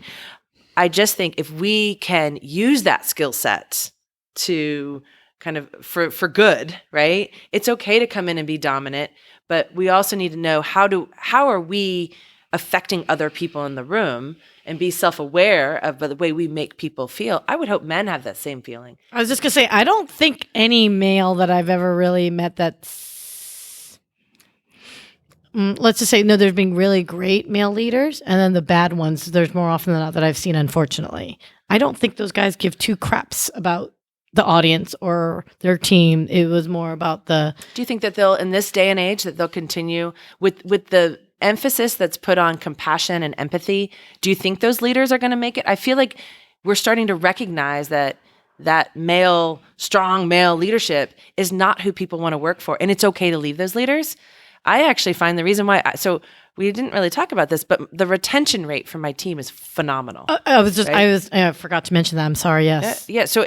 I just think if we can use that skill set to kind of for good, right? It's okay to come in and be dominant, but we also need to know how are we affecting other people in the room and be self-aware of the way we make people feel. I would hope men have that same feeling. I was just going to say, I don't think any male that I've ever really met that's, let's just say, no, there's been really great male leaders, and then the bad ones, there's more often than not that I've seen, unfortunately. I don't think those guys give two craps about the audience or their team. It was more about the... Do you think that they'll, in this day and age, that they'll continue with the emphasis that's put on compassion and empathy? Do you think those leaders are going to make it? I feel like we're starting to recognize that strong male leadership is not who people want to work for, and it's okay to leave those leaders. I actually find the reason why, so we didn't really talk about this, but the retention rate for my team is phenomenal. I forgot to mention that. I'm sorry. Yes. Yeah. So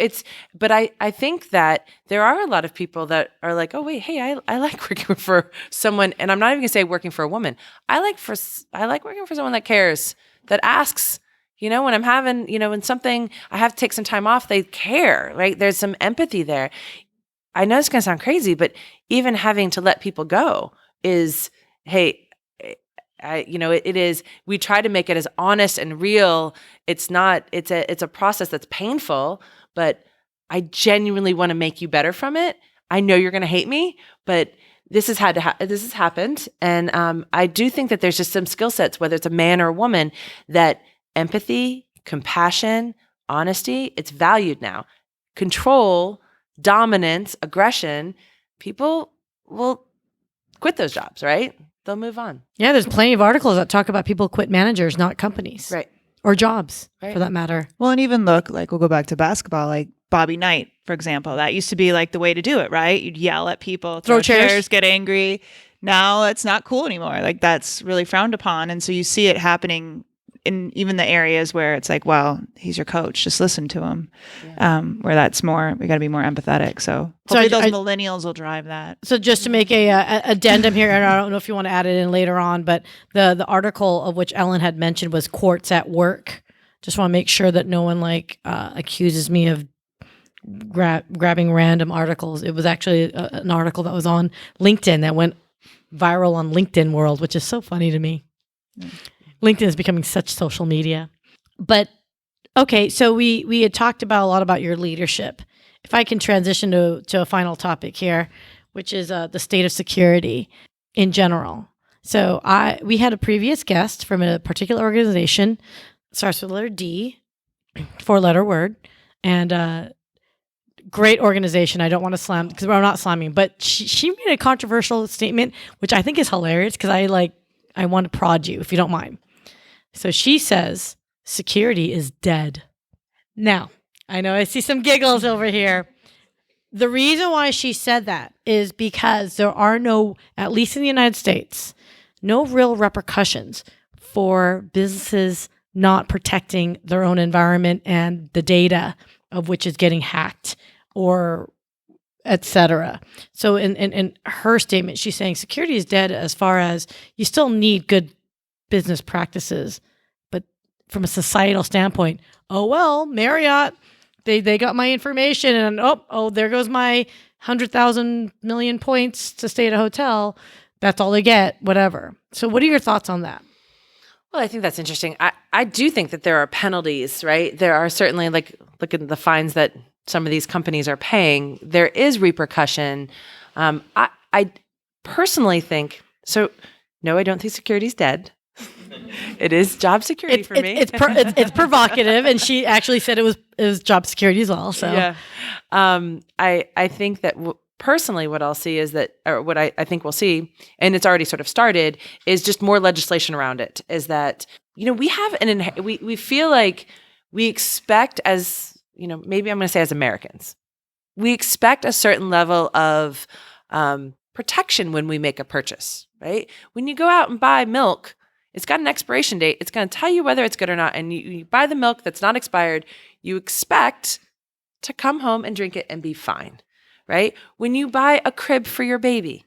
but I think that there are a lot of people that are like, oh wait, hey, I like working for someone, and I'm not even gonna say working for a woman. I like working for someone that cares, that asks, when I'm having, when something, I have to take some time off, they care, right? There's some empathy there. I know it's gonna sound crazy, but even having to let people go is, hey, it is, we try to make it as honest and real. It's a process that's painful, but I genuinely want to make you better from it. I know you're going to hate me, but this has happened. And I do think that there's just some skill sets, whether it's a man or a woman, that empathy, compassion, honesty, it's valued now. Control, dominance, aggression, people will quit those jobs, right? They'll move on. Yeah, there's plenty of articles that talk about people quit managers, not companies. Right. Or jobs, right. for that matter. Well, and even look, like we'll go back to basketball, like Bobby Knight, for example. That used to be like the way to do it, right? You'd yell at people, throw chairs, get angry. Now it's not cool anymore. Like that's really frowned upon. And so you see it happening in even the areas where it's like, well, he's your coach, just listen to him. Yeah. Where that's more, we got to be more empathetic. So hopefully those millennials will drive that. So just to make a addendum here, and I don't know if you want to add it in later on, but the article of which Ellen had mentioned was Quartz at Work. Just want to make sure that no one accuses me of grabbing random articles. It was actually an article that was on LinkedIn that went viral on LinkedIn World, which is so funny to me. Mm. LinkedIn is becoming such social media. But okay, so we had talked about a lot about your leadership. If I can transition to a final topic here, which is the state of security in general. So we had a previous guest from a particular organization, starts with the letter D, 4-letter word, and great organization. I don't want to slam, because we're not slamming, but she made a controversial statement, which I think is hilarious, because I want to prod you, if you don't mind. So she says, security is dead. Now, I know I see some giggles over here. The reason why she said that is because there are no, at least in the United States, no real repercussions for businesses not protecting their own environment and the data of which is getting hacked or et cetera. So in her statement, she's saying security is dead as far as you still need good business practices. But from a societal standpoint, oh, well, Marriott, they got my information and oh, there goes my 100,000 million points to stay at a hotel. That's all they get, whatever. So what are your thoughts on that? Well, I think that's interesting. I do think that there are penalties, right? There are certainly, look at the fines that some of these companies are paying. There is repercussion. I personally think, so no, I don't think security is dead. It is job security for me. It's provocative, and she actually said it was job security as well. So yeah, I think that personally, what I'll see is that, or what I think we'll see, and it's already sort of started, is just more legislation around it. Is that we have we feel like we expect, as maybe I'm going to say as Americans, we expect a certain level of protection when we make a purchase, right? When you go out and buy milk, it's got an expiration date. It's going to tell you whether it's good or not. And you buy the milk that's not expired, you expect to come home and drink it and be fine, right? When you buy a crib for your baby,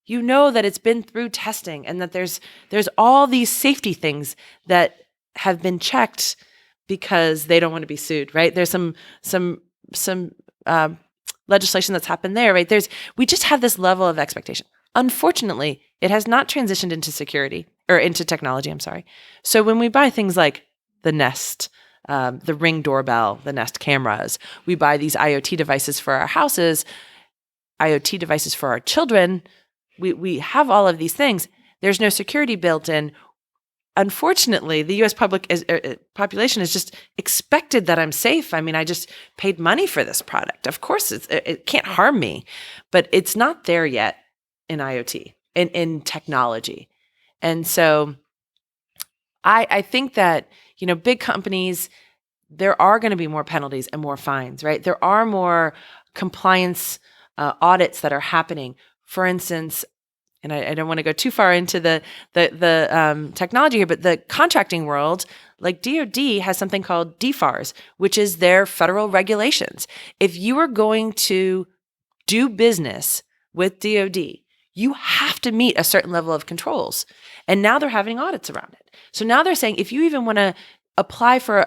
you know that it's been through testing and that there's all these safety things that have been checked because they don't want to be sued, right? There's some legislation that's happened there, right? We just have this level of expectation. Unfortunately, it has not transitioned into security or into technology, I'm sorry. So when we buy things like the Nest, the Ring doorbell, the Nest cameras, we buy these IoT devices for our houses, IoT devices for our children, we have all of these things. There's no security built in. Unfortunately, the U.S. population is just expected that I'm safe. I mean, I just paid money for this product. Of course, it can't harm me, but it's not there yet in IoT, in technology. And so I think that, big companies, there are going to be more penalties and more fines, right? There are more compliance audits that are happening. For instance, and I don't want to go too far into the technology here, but the contracting world, like DoD has something called DFARS, which is their federal regulations. If you are going to do business with DoD, you have to meet a certain level of controls. And now they're having audits around it. So now they're saying, if you even want to apply for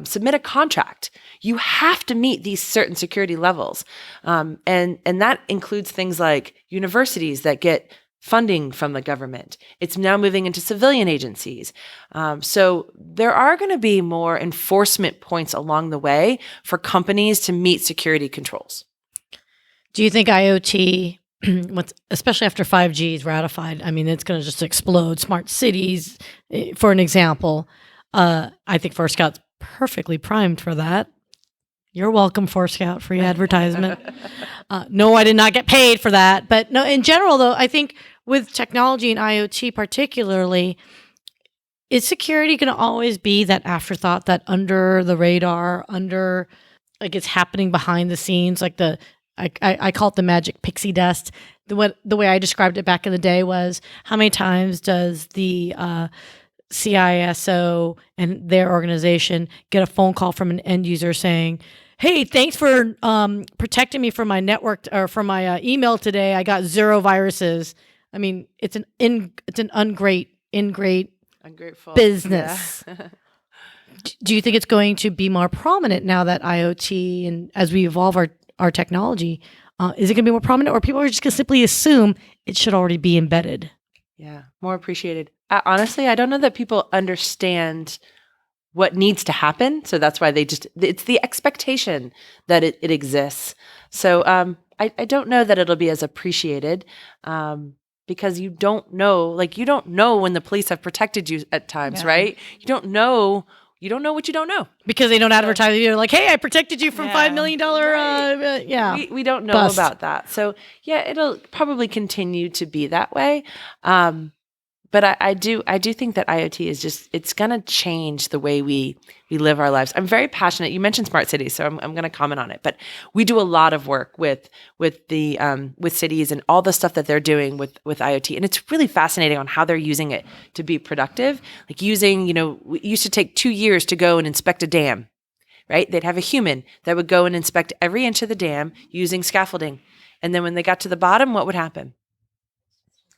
submit a contract, you have to meet these certain security levels. And that includes things like universities that get funding from the government. It's now moving into civilian agencies. So there are going to be more enforcement points along the way for companies to meet security controls. Do you think IoT, especially after 5G is ratified, I mean, it's going to just explode. Smart cities, for an example. I think Forescout's perfectly primed for that. You're welcome, Forescout, free advertisement. No, I did not get paid for that. But no, in general, though, I think with technology and IoT particularly, is security going to always be that afterthought, that under the radar, like it's happening behind the scenes, like I call it the magic pixie dust. The way I described it back in the day was, how many times does the CISO and their organization get a phone call from an end user saying, "Hey, thanks for protecting me from my network or from my email today. I got 0 viruses." I mean, it's an ungrateful business. Yeah. Do you think it's going to be more prominent now that IoT and as we evolve our technology, is it going to be more prominent, or people are just going to simply assume it should already be embedded? Yeah, more appreciated. Honestly, I don't know that people understand what needs to happen. So that's why it's the expectation that it exists. So I don't know that it'll be as appreciated because you don't know when the police have protected you at times, right? You don't know what you don't know. Because they don't advertise you. Like, hey, I protected you from $5 million. Right. We don't know about that. So yeah, it'll probably continue to be that way. But I do think that IoT is it's going to change the way we live our lives. I'm very passionate. You mentioned smart cities, so I'm going to comment on it. But we do a lot of work with cities and all the stuff that they're doing with IoT, and it's really fascinating on how they're using it to be productive. Like it used to take 2 years to go and inspect a dam, right? They'd have a human that would go and inspect every inch of the dam using scaffolding, and then when they got to the bottom, what would happen?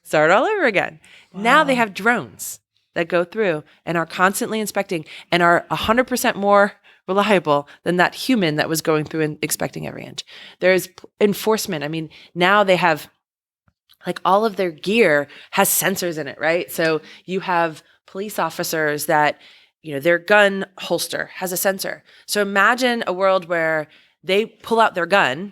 Start all over again. Wow. Now they have drones that go through and are constantly inspecting and are 100% more reliable than that human that was going through and inspecting every inch. There's enforcement. I mean, now they have like all of their gear has sensors in it, right? So you have police officers that, their gun holster has a sensor. So imagine a world where they pull out their gun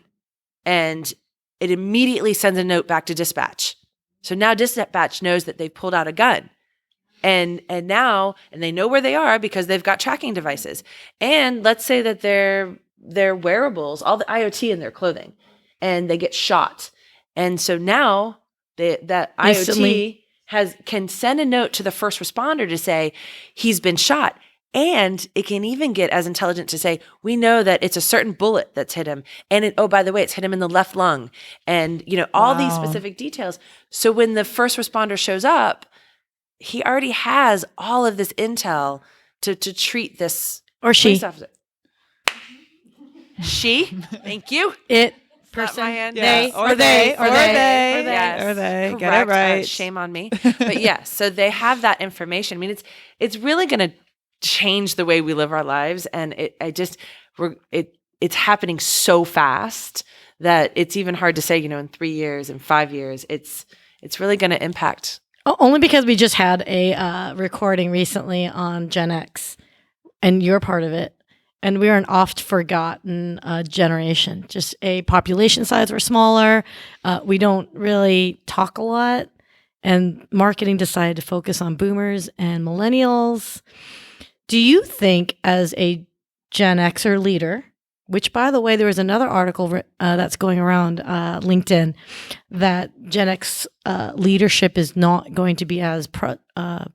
and it immediately sends a note back to dispatch. So now dispatch knows that they've pulled out a gun and they know where they are because they've got tracking devices. And let's say that their wearables, all the IoT in their clothing, and they get shot. And so now that IoT can send a note to the first responder to say he's been shot. And it can even get as intelligent to say, we know that it's a certain bullet that's hit him. And by the way, it's hit him in the left lung. And, all these specific details. So when the first responder shows up, he already has all of this intel to treat this or she. Officer. She, thank you. Person, they, or they. Yes, get it right. Shame on me. But yes, so they have that information. I mean, it's really going to change the way we live our lives, and it's happening so fast that it's even hard to say, in 3 years and 5 years, it's really going to impact. Only because we just had a recording recently on GenX, and you're part of it, and we are an oft forgotten generation. Just a population size we're smaller. We don't really talk a lot, and marketing decided to focus on boomers and millennials. Do you think, as a Gen Xer leader, which, by the way, there was another article that's going around LinkedIn, that Gen X leadership is not going to be as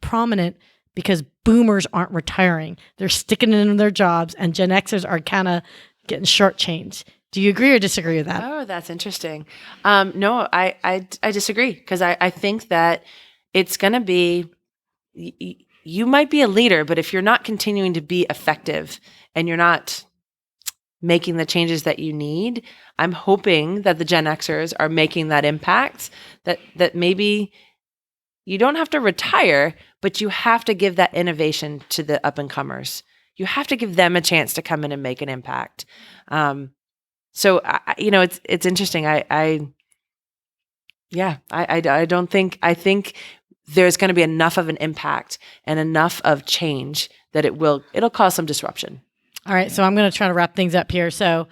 prominent because boomers aren't retiring. They're sticking in their jobs, and Gen Xers are kind of getting shortchanged. Do you agree or disagree with that? Oh, that's interesting. No, I disagree, because I think that it's going to be, you might be a leader, but if you're not continuing to be effective and you're not making the changes that you need, I'm hoping that the Gen Xers are making that impact, that maybe you don't have to retire, but you have to give that innovation to the up and comers. You have to give them a chance to come in and make an impact. So it's interesting. I don't think, I think there's going to be enough of an impact and enough of change that it'll cause some disruption. All right, so I'm going to try to wrap things up here. So,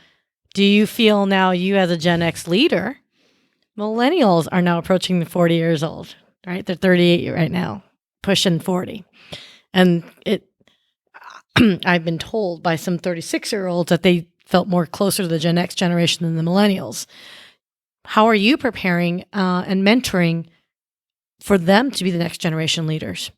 do you feel now, you as a Gen X leader, millennials are now approaching the 40 years old, right? They're 38 right now, pushing 40. And I've been told by some 36-year-olds that they felt more closer to the Gen X generation than the millennials. How are you preparing and mentoring for them to be the next generation leaders?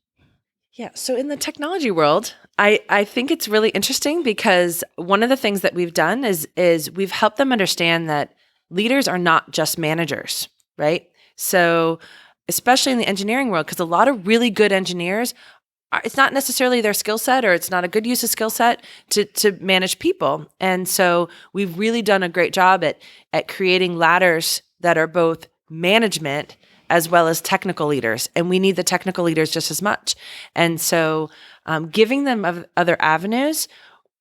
Yeah. So in the technology world, I think it's really interesting, because one of the things that we've done is we've helped them understand that leaders are not just managers, right? So especially in the engineering world, because a lot of really good engineers, it's not necessarily their skill set, or it's not a good use of skill set to manage people. And so we've really done a great job at creating ladders that are both management as well as technical leaders. And we need the technical leaders just as much. And so giving them other avenues,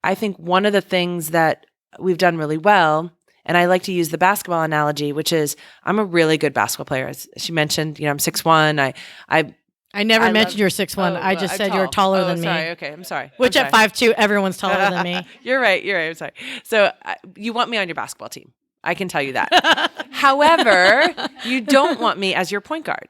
I think one of the things that we've done really well, and I like to use the basketball analogy, which is I'm a really good basketball player. As she mentioned, I'm 6'1". I never mentioned you're 6'1". I just said you're taller than me. Sorry. Okay, I'm sorry. Which at 5'2", everyone's taller than me. You're right. I'm sorry. So you want me on your basketball team. I can tell you that. However, you don't want me as your point guard.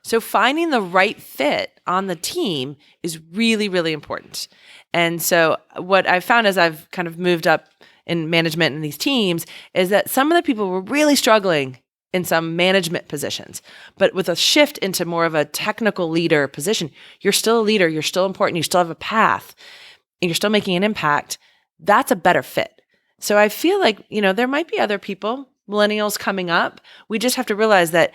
So finding the right fit on the team is really, really important. And so what I've found as I've kind of moved up in management in these teams is that some of the people were really struggling in some management positions. But with a shift into more of a technical leader position, you're still a leader, you're still important, you still have a path, and you're still making an impact. That's a better fit. So I feel like, there might be other people, millennials coming up. We just have to realize that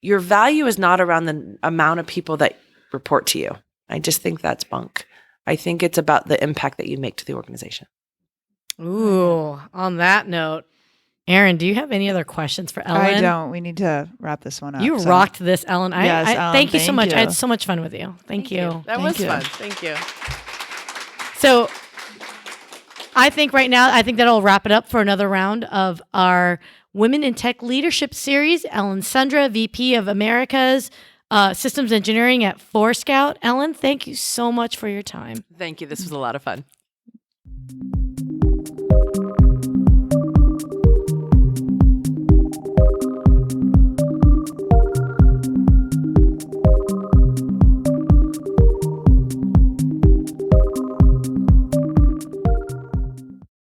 your value is not around the amount of people that report to you. I just think that's bunk. I think it's about the impact that you make to the organization. Ooh, on that note, Erin, do you have any other questions for Ellen? I don't. We need to wrap this one up. You rocked this, Ellen. Yes, Ellen, thank you so much. you. I had so much fun with you. Thank you. That was fun. Thank you. So I think right now, that'll wrap it up for another round of our Women in Tech Leadership Series. Ellen Sundra, VP of Americas Systems Engineering at Forescout. Ellen, thank you so much for your time. Thank you. This was a lot of fun.